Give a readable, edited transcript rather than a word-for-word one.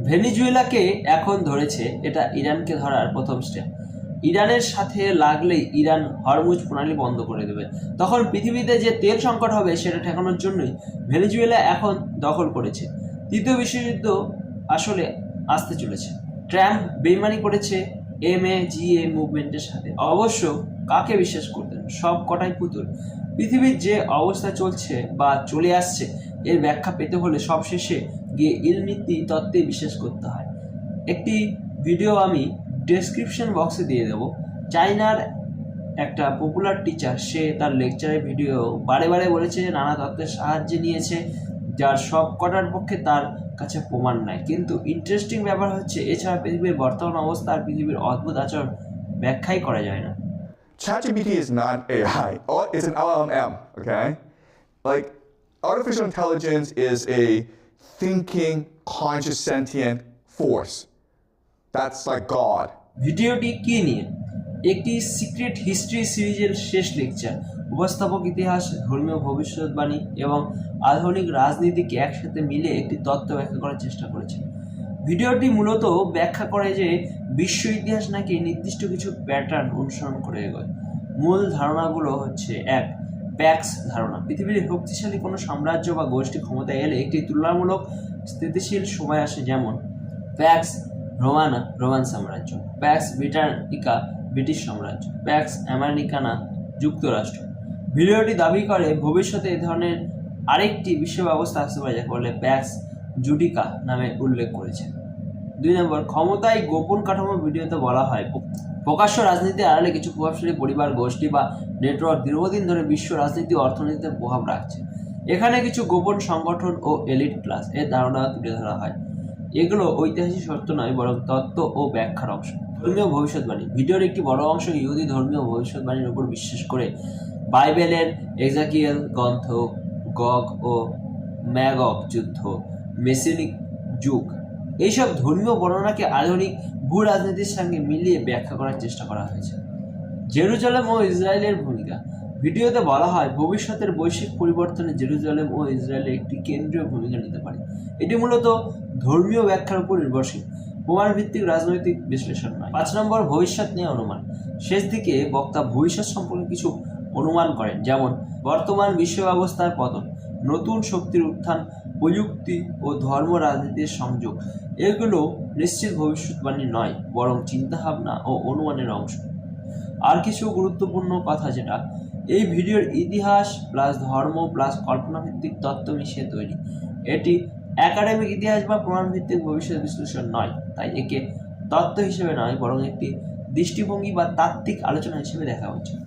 ভেনেজুয়েলাকে এখন ধরেছে, এটা ইরানকে ধরার প্রথম স্টেপ। ইরানের সাথে লাগলেই ইরান হরমুজ প্রণালী বন্ধ করে দেবে। তখন পৃথিবীতে যে তেল সংকট হবে সেটা ঠেকানোর জন্যই ভেনেজুয়েলা এখন দখল করেছে। তৃতীয় বিশ্বযুদ্ধ আসলে আসতে চলেছে। ট্রাম্প বেইমানি করেছে MAGA মুভমেন্টের সাথে। অবশ্য কাকে বিশ্বাস করতেন? সব কটাই পুতুল। পৃথিবীর যে অবস্থা চলছে বা চলে আসছে এর ব্যাখ্যা পেতে হলে সবশেষে গিয়ে ইলমিতি তত্ত্বে বিশ্বাস করতে হয়। একটি ভিডিও আমি ডেসক্রিপশন বক্সে দিয়ে দেবো। চায়নার একটা পপুলার টিচার, সে তার লেকচারের ভিডিও বারে বারে বলেছে যে নানা তত্ত্বের সাহায্যে নিয়েছে, যার সব কটার পক্ষে তার কাছে প্রমাণ নাই। কিন্তু ইন্টারেস্টিং ব্যাপার হচ্ছে এছাড়া পৃথিবীর বর্তমান অবস্থা আর পৃথিবীর অদ্ভুত আচরণ ব্যাখ্যাই করা যায় না। ChatGPT is not AI. It's an LLM, okay? Like, artificial intelligence is a thinking, conscious, sentient force. That's like God. ভিডিওটি কি নিয়ে? একটি সিক্রেট হিস্ট্রি সিরিজের শেষ লেকচার। উপস্থাপক ইতিহাস, ধর্মীয় ভবিষ্যৎবাণী এবং আধুনিক রাজনীতিকে একসাথে মিলে একটি তত্ত্ব ব্যাখ্যা করার চেষ্টা করেছে। ভিডিওটি মূলত ব্যাখ্যা করে যে বিশ্ব ইতিহাস নাকি নির্দিষ্ট কিছু প্যাটার্ন অনুসরণ করে এগোয়। মূল ধারণাগুলো হচ্ছে: 1. প্যাক্স ধারণা। পৃথিবীর শক্তিশালী কোনো সাম্রাজ্য বা গোষ্ঠী ক্ষমতায় এলে একটি তুলনামূলক স্থিতিশীল সময় আসে, যেমন প্যাক্স রোমানা রোমান সাম্রাজ্য, প্যাক্স ব্রিটানিকা ব্রিটিশ সাম্রাজ্য, প্যাক্স আমেরিকানা যুক্তরাষ্ট্র। ভিডিওটি দাবি করে ভবিষ্যতে এ ধরনের আরেকটি বিশ্ব ব্যবস্থা আসতে পারে, যাকে বলে প্যাক্স জুডিকা নামে উল্লেখ করেছে। 2 নম্বর, ক্ষমতায় গোপন কাঠামো। ভিডিওতে বলা হয় প্রকাশ্য রাজনীতির আড়ালে কিছু প্রভাবশালী পরিবার, গোষ্ঠী বা নেটওয়ার্ক দীর্ঘদিন ধরে বিশ্ব রাজনীতি ও অর্থনীতিতে প্রভাব রাখছে। এখানে কিছু গোপন সংগঠন ও এলিট ক্লাস এর ধারণা তুলে ধরা হয়। এগুলো ঐতিহাসিক সত্য নয়, বরং তত্ত্ব ও ব্যাখ্যার অংশ। ধর্মীয় ভবিষ্যৎবাণী। ভিডিওর একটি বড় অংশ ইহুদি ধর্মীয় ভবিষ্যৎবাণীর উপর বিশ্বাস করে। বাইবেলের এজাকিয়েল গ্রন্থ, গগ ও ম্যাগগ যুদ্ধ, মেসিনিক যুগ, এইসব ধর্মীয় বর্ণনাকে আধুনিক ভূ রাজনীতির সঙ্গে মিলিয়ে ব্যাখ্যা করার চেষ্টা করা হয়েছে। জেরুজালেম ও ইসরায়েলের ভূমিকা। ভিডিওতে বলা হয় ভবিষ্যতের বৈশ্বিক পরিবর্তনে জেরুজালেম ও ইসরায়েলের একটি কেন্দ্রীয় ভূমিকা নিতে পারে। এটি মূলত ধর্মীয় ব্যাখ্যার উপর নির্ভরশীল, প্রমাণ ভিত্তিক রাজনৈতিক বিশ্লেষণ নয়। 5 নম্বর, ভবিষ্যৎ নিয়ে অনুমান। শেষ দিকে বক্তা ভবিষ্যৎ সম্পর্কে কিছু অনুমান করেন, যেমন বর্তমান বিশ্ব ব্যবস্থার পতন, নতুন শক্তির উত্থান, প্রযুক্তি ও ধর্ম রাজনীতির সংযোগ। এগুলো নিশ্চিত ভবিষ্যৎবাণী নয়, বরং চিন্তাভাবনা ও অনুমানের অংশ। আর কিছু গুরুত্বপূর্ণ কথা, যেটা এই ভিডিওর ইতিহাস প্লাস ধর্ম প্লাস কল্পনাভিত্তিক তত্ত্ব মিশিয়ে তৈরি। এটি একাডেমিক ইতিহাস বা প্রমাণভিত্তিক ভবিষ্যৎ বিশ্লেষণ নয়, তাই একে তত্ত্ব হিসেবে নয় বরং একটি দৃষ্টিভঙ্গি বা তাত্ত্বিক আলোচনা হিসেবে দেখা উচিত।